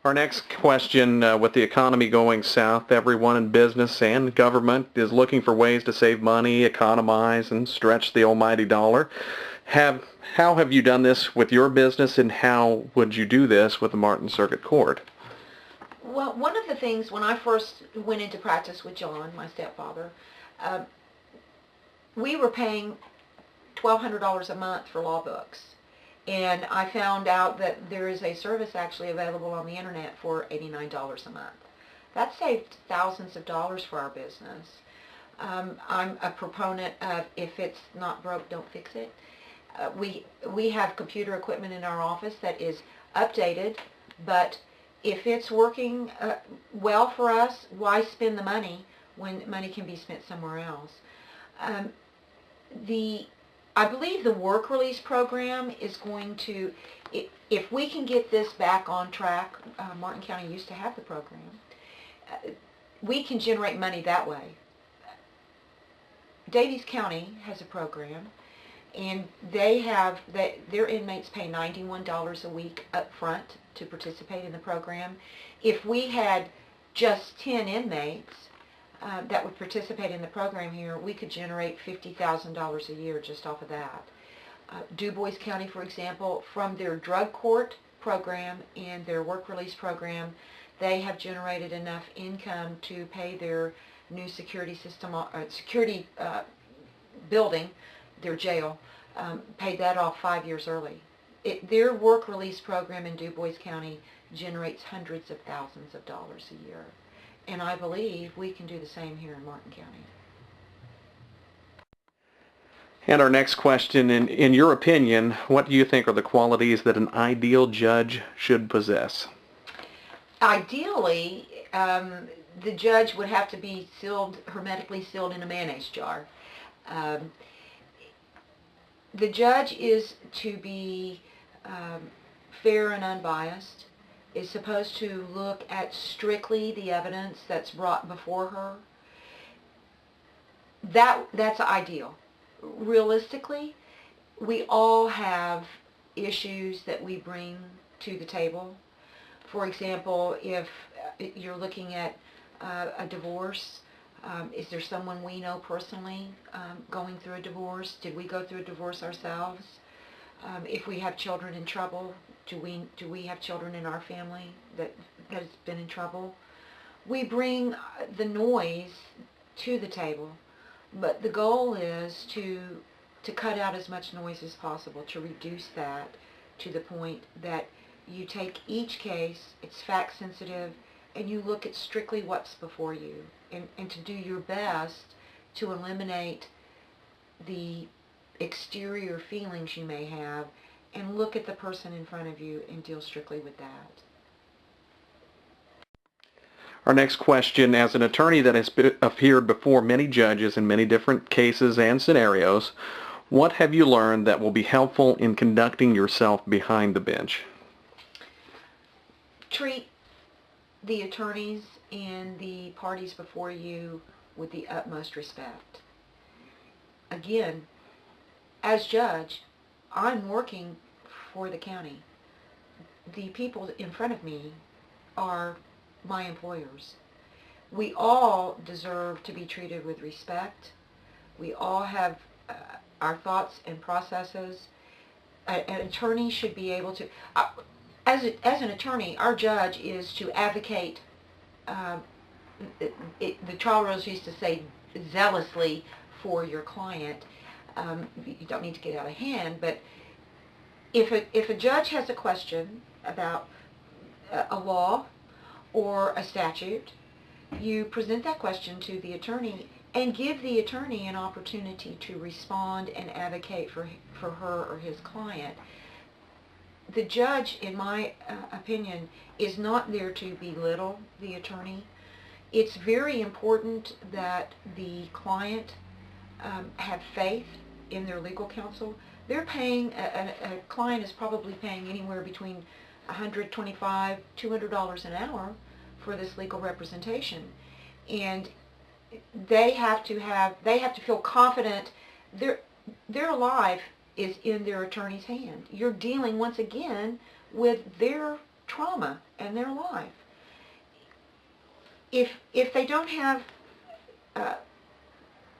Our next question, with the economy going south, everyone in business and government is looking for ways to save money, economize, and stretch the almighty dollar. How have you done this with your business, and how would you do this with the Martin Circuit Court? Well, one of the things when I first went into practice with John, my stepfather, we were paying $1,200 a month for law books. And I found out that there is a service actually available on the internet for $89 a month. That saved thousands of dollars for our business. I'm a proponent of if it's not broke, don't fix it. We have computer equipment in our office that is updated, but if it's working well for us, why spend the money when money can be spent somewhere else? I believe the work release program is going to, if we can get this back on track, Martin County used to have the program, we can generate money that way. Daviess County has a program, and their inmates pay $91 a week up front to participate in the program. If we had just 10 inmates that would participate in the program here, we could generate $50,000 a year just off of that. Du Bois County, for example, from their drug court program and their work release program, they have generated enough income to pay their new security building, their jail, paid that off 5 years early. Their work release program in Du Bois County generates hundreds of thousands of dollars a year. And I believe we can do the same here in Martin County. And our next question, in your opinion, what do you think are the qualities that an ideal judge should possess? Ideally, the judge would have to be hermetically sealed in a mayonnaise jar. The judge is to be fair and unbiased, is supposed to look at strictly the evidence that's brought before her. That's ideal. Realistically, we all have issues that we bring to the table. For example, if you're looking at a divorce, is there someone we know personally going through a divorce? Did we go through a divorce ourselves? If we have children in trouble, do we have children in our family that has been in trouble? We bring the noise to the table, but the goal is to cut out as much noise as possible, to reduce that to the point that you take each case, it's fact sensitive, and you look at strictly what's before you, and to do your best to eliminate the exterior feelings you may have, and look at the person in front of you and deal strictly with that. Our next question, as an attorney that has appeared before many judges in many different cases and scenarios, what have you learned that will be helpful in conducting yourself behind the bench? Treat the attorneys and the parties before you with the utmost respect. Again, as judge, I'm working for the county. The people in front of me are my employers. We all deserve to be treated with respect. We all have our thoughts and processes. An attorney should be able to, as an attorney, our judge is to advocate, the trial rules used to say zealously for your client. You don't need to get out of hand, but if a judge has a question about a law or a statute, you present that question to the attorney and give the attorney an opportunity to respond and advocate for her or his client. The judge, in my opinion, is not there to belittle the attorney. It's very important that the client have faith in their legal counsel. They're paying, a client is probably paying anywhere between $125, $200 an hour for this legal representation, and they have to feel confident their life is in their attorney's hand. You're dealing once again with their trauma in their life. If they don't have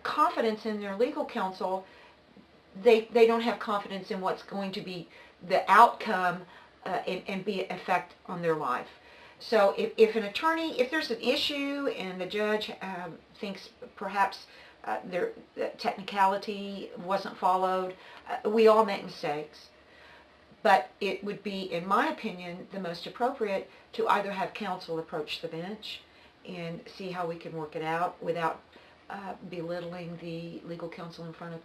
confidence in their legal counsel, they don't have confidence in what's going to be the outcome and be an effect on their life. So if an attorney, if there's an issue and the judge thinks perhaps the technicality wasn't followed, we all make mistakes. But it would be, in my opinion, the most appropriate to either have counsel approach the bench and see how we can work it out without belittling the legal counsel in front of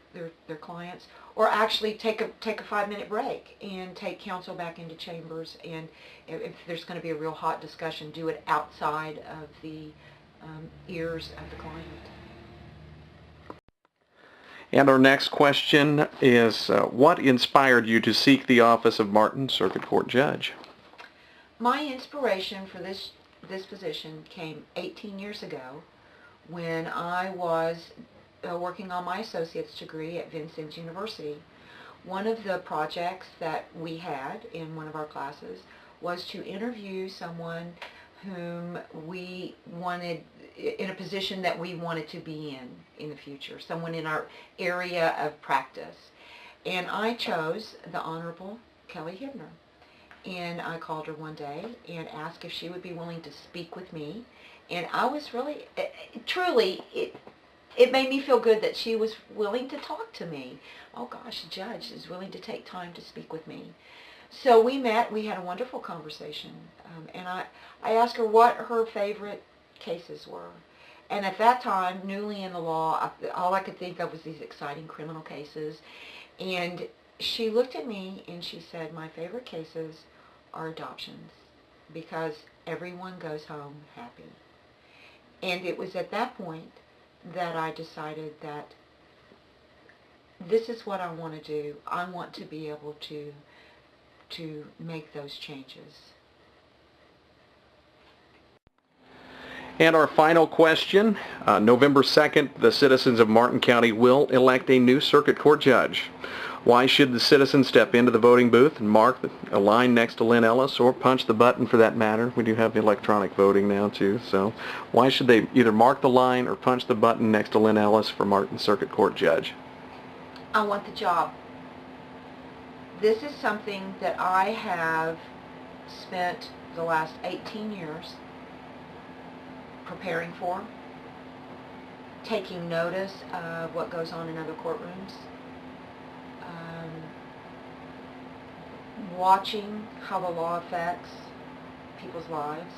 their clients, or actually take a 5-minute break and take counsel back into chambers, and if there's going to be a real hot discussion, do it outside of the ears of the client. And our next question is, what inspired you to seek the office of Martin Circuit Court Judge? My inspiration for this position came 18 years ago when I was working on my associate's degree at Vincennes University. One of the projects that we had in one of our classes was to interview someone whom we wanted in a position that we wanted to be in the future, someone in our area of practice. And I chose the Honorable Kelly Hibner. And I called her one day and asked if she would be willing to speak with me. And I was really, truly, it made me feel good that she was willing to talk to me. Oh gosh, a judge is willing to take time to speak with me. So we met, we had a wonderful conversation, and I asked her what her favorite cases were. And at that time, newly in the law, all I could think of was these exciting criminal cases. And she looked at me and she said, my favorite cases are adoptions, because everyone goes home happy. And it was at that point that I decided that this is what I want to do. I want to be able to make those changes. And our final question, November 2nd, the citizens of Martin County will elect a new circuit court judge. Why should the citizens step into the voting booth and mark a line next to Lynne Ellis, or punch the button for that matter? We do have electronic voting now too, so why should they either mark the line or punch the button next to Lynne Ellis for Martin Circuit Court Judge? I want the job. This is something that I have spent the last 18 years preparing for, taking notice of what goes on in other courtrooms, watching how the law affects people's lives,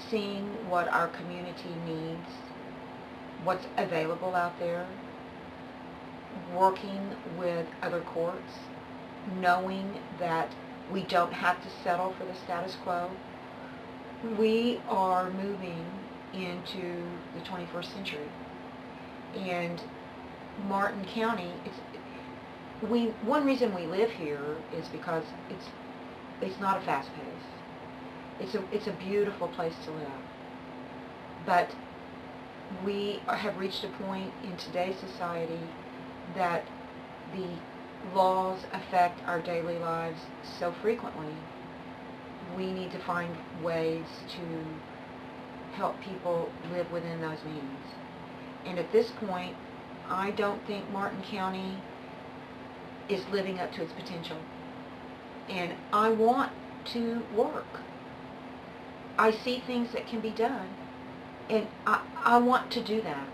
seeing what our community needs, what's available out there, working with other courts, knowing that we don't have to settle for the status quo. We are moving into the 21st century, and Martin County, one reason we live here is because it's not a fast pace. It's a beautiful place to live, but we have reached a point in today's society that the laws affect our daily lives so frequently. We need to find ways to help people live within those means. And at this point, I don't think Martin County is living up to its potential. And I want to work. I see things that can be done, and I want to do that.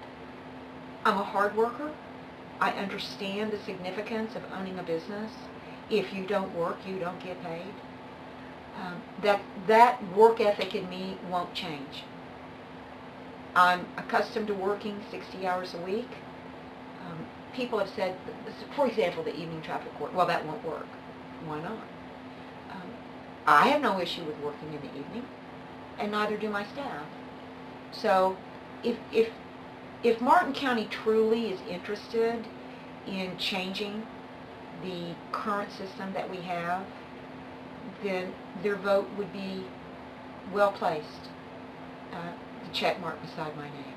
I'm a hard worker. I understand the significance of owning a business. If you don't work, you don't get paid. That work ethic in me won't change. I'm accustomed to working 60 hours a week. People have said, for example, the evening traffic court, well, that won't work. Why not? I have no issue with working in the evening, and neither do my staff. So if Martin County truly is interested in changing the current system that we have, then their vote would be well placed. The check mark beside my name.